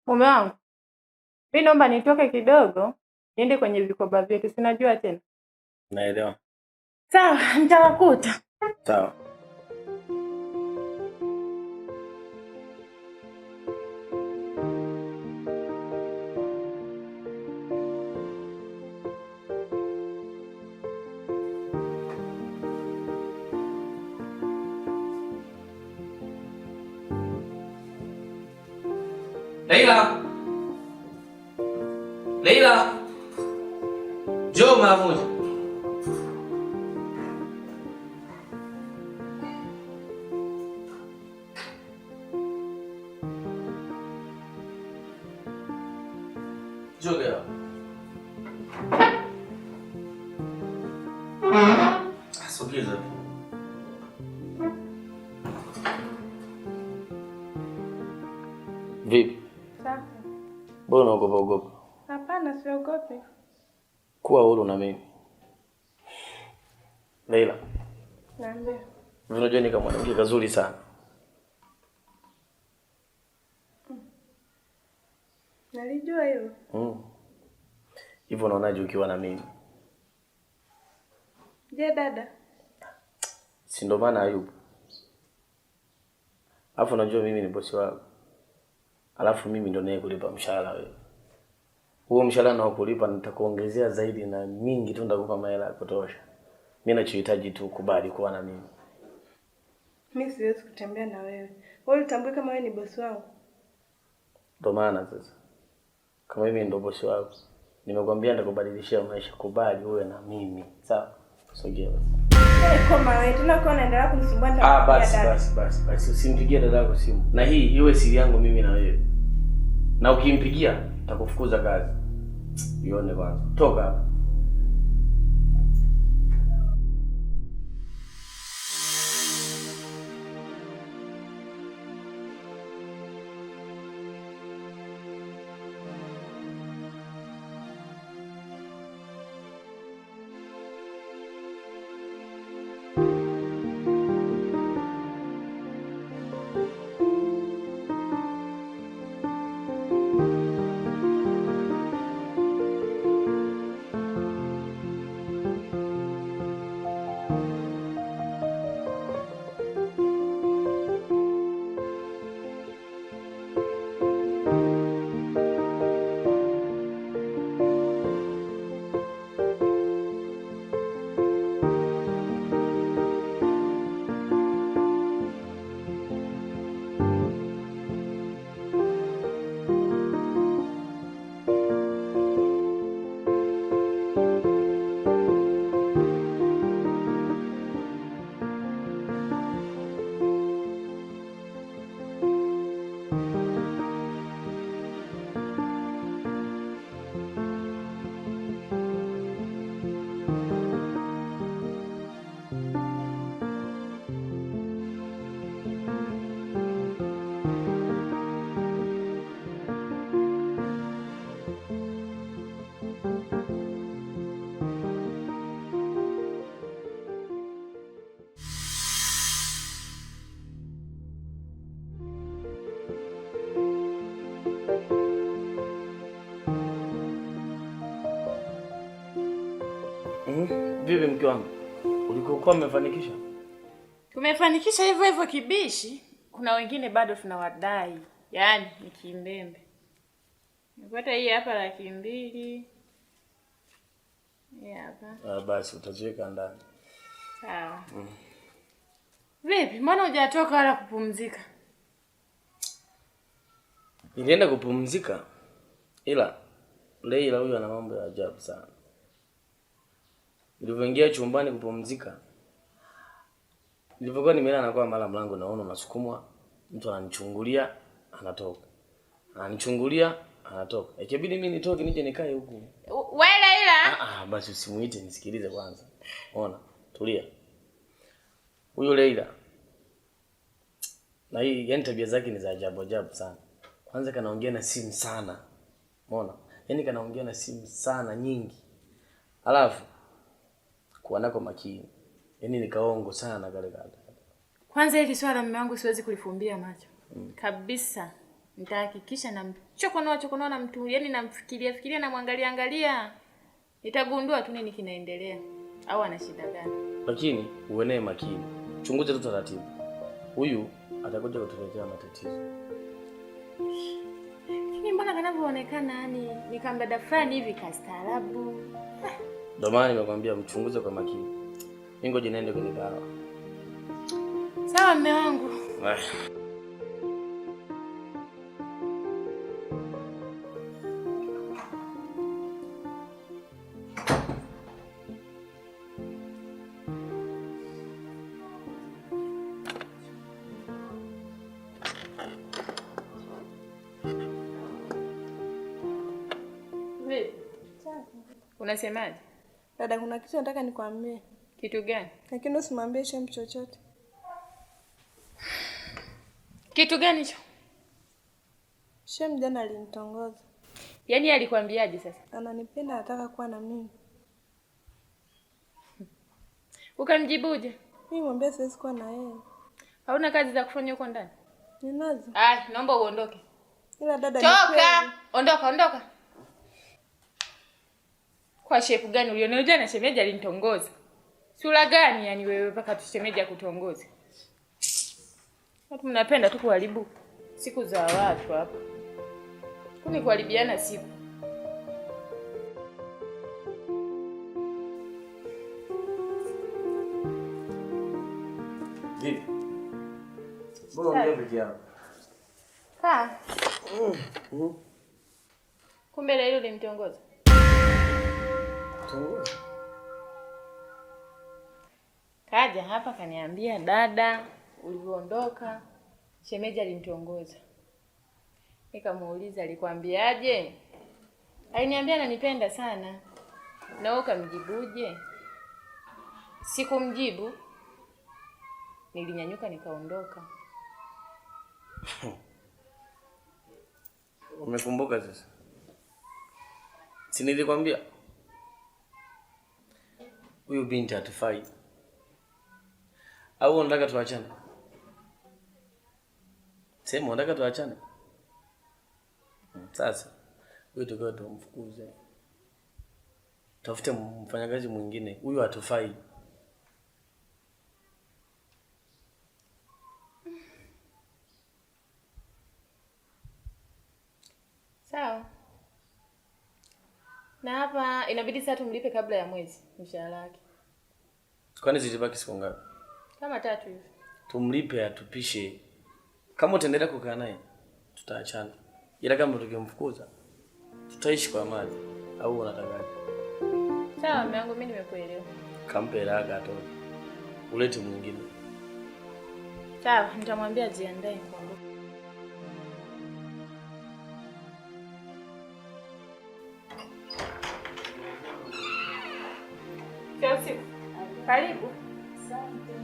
Mume wangu, mimi naomba nitoke kidogo, niende kwenye vikoba vyetu, sinajua tena. Naelewa. Sawa, nitawakuta. Sawa. Leila! Leila! Njoo mara moja. Njoo leo. Sogeza. Vipi? Sawa. Mbona unaogopa? Hapana, siogopi. Kuwa huru na mimi. Leila. Naambia. Unajua ni kama mwanamke kazuri sana. Nalijua hilo. Hivyo unaonaje ukiwa na mimi? Je, dada? Si ndo maana Ayubu. Alafu unajua mimi ni bosi wako. Alafu mimi ndo naye kulipa mshahara wewe. Huo mshahara na kulipa nitakuongezea zaidi na mingi tu nitakupa mahela ya kutosha. Mimi ninachohitaji tu kubali kuwa na mimi. Mimi siwezi kutembea na wewe. Wewe utambue kama wewe ni bosi wangu. Ndo maana sasa. Kama mimi ndo bosi wako, nimekwambia nitakubadilishia maisha, kubali uwe na mimi. Sawa? Sogea basi. Kama wewe tunakuwa unaendelea kunisumbua nitakupigia. Basi usimpigie dada yako simu. Na hii iwe siri yangu mimi na wewe. Na ukimpigia nitakufukuza kazi. Ione kwanza. Toka hapa. Vipi mke wangu? Ulikokuwa umefanikisha? Tumefanikisha hivyo hivyo kibishi. Kuna wengine bado tunawadai. Yaani ni kimbembe. Nipata hii hapa 200,000. Hapa. Basi utaziweka ndani. Sawa. Vipi? Mbona hujatoka wala kupumzika? Nilienda kupumzika. Ila Leila huyu ana mambo ya ajabu sana. Nilipoingia chumbani kupumzika, nilipokuwa nimelala kwa mara mlango naona unasukumwa, mtu ananichungulia, anatoka. Ananichungulia, anatoka. Ikibidi mimi nitoke nije nikae huku. Wewe Leila? Basi usimuite, nisikilize kwanza. Ona, tulia. Huyu Leila. Na hii yani tabia zake ni za ajabu ajabu sana. Kwanza kanaongea na simu sana. Umeona? Yaani kanaongea na simu sana nyingi. Alafu kuwa nako makini. Yaani nikaongo sana kale kale. Kwanza hili swala mume wangu siwezi kulifumbia macho. Kabisa. Nitahakikisha namchokonoa na mtu, yaani namfikiria namwangalia. Nitagundua tu nini kinaendelea au ana shida gani. Lakini uwe makini. Chunguze tu taratibu. Huyu atakuja kutuletea matatizo. Lakini mbona kanavyoonekana yani ni kambada fulani hivi kastaarabu. Ndio maana nimekwambia mchunguze kwa makini. Ngoja niende kwenye dawa. Sawa mume wangu. Unasemaje? Dada, kuna kitu nataka nikwambie. Kitu gani? Lakini usimwambie Shem chochote. Kitu gani hicho? Shem jana alinitongoza. Yaani alikwambiaje sasa? Ananipenda, anataka kuwa na mimi. Ukamjibuje? Mimi mwambie siwezi kuwa na yeye. Hauna kazi za kufanya huko ndani? Ninazo. Naomba uondoke. Ila dada, toka! Ondoka. Kwa shepu gani ulionioja na shemeji alinitongoza? Sura gani yani wewe mpaka tushemeji akutongoze? Watu mnapenda tu kuharibu siku za watu hapa. Kuni kuharibiana siku. Vipi? Mbona ndio peke yako? Kumbe leo ulimtongoza. Kaja hapa kaniambia, dada, ulivyoondoka shemeji alinitongoza. Nikamuuliza alikwambiaje? Aliniambia ananipenda sana. Na wewe ukamjibuje? Sikumjibu. Nilinyanyuka nikaondoka. Umekumbuka sasa? Si nilikwambia? Huyu binti hatufai. Au unataka tuachane? Sema unataka tuachane? Sasa huyu tukao tumfukuze. Tafute mfanyakazi mwingine. Huyu hatufai. Sawa. Na hapa inabidi sasa tumlipe kabla ya mwezi mshahara wake. Kwani zilibaki siku ngapi? Kama 3 hivi. Tumlipe atupishe. Kama utaendelea kukaa naye tutaachana. Ila kama tukimfukuza tutaishi kwa amani. Au unatakaje? Sawa mume wangu, mimi nimekuelewa. Kampe raga tu. Ulete mwingine. Sawa, nitamwambia jiandae kuondoka. Chelsea, karibu. Asante.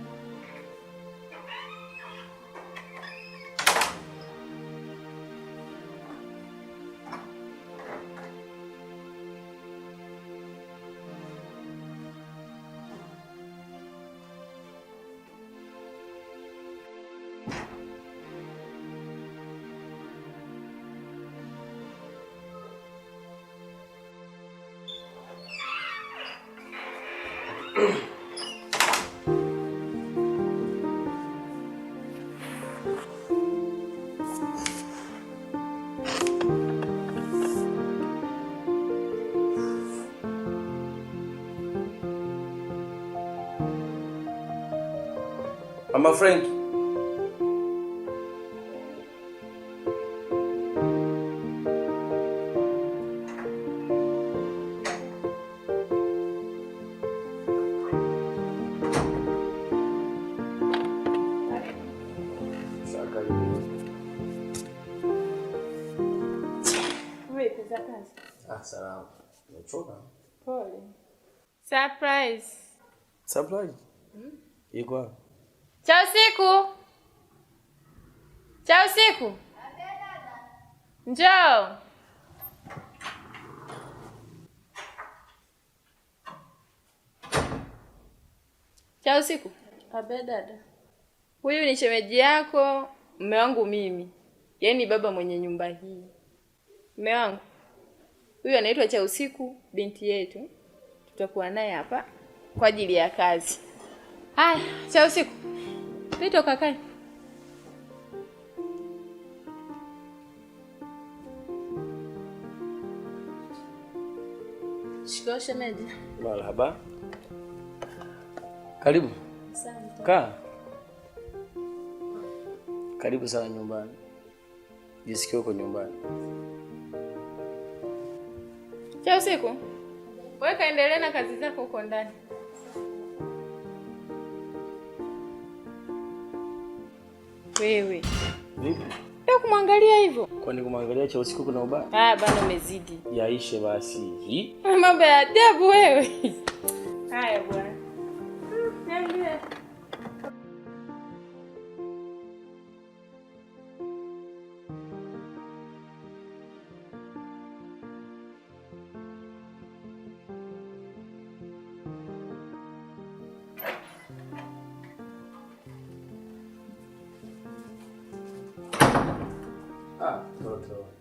Mama Frank. Salamu. Umechoka? Pole. Surprise. Surprise? Iko Cha usiku. Cha usiku. Njoo. Cha usiku. Abe dada. Huyu ni shemeji yako, mume wangu mimi. Yaani baba mwenye nyumba hii. Mume wangu. Huyu anaitwa Cha Usiku, binti yetu. Tutakuwa naye hapa kwa ajili ya kazi. Haya, Cha Usiku. Pita kakae. Shikamoo shemeji. Marhaba. Karibu. Asante. Kaa. Karibu sana nyumbani. Jisikie uko nyumbani. Cha Usiku. Wewe kaendelea na kazi zako huko ndani. Wewe. Vipi? Ndio kumwangalia hivyo. Kwani kumwangalia Cha Usiku kuna ubaya? Bana umezidi. Yaishe basi. Mambo ya ajabu wewe. Haya bwana. Niambie. Toto.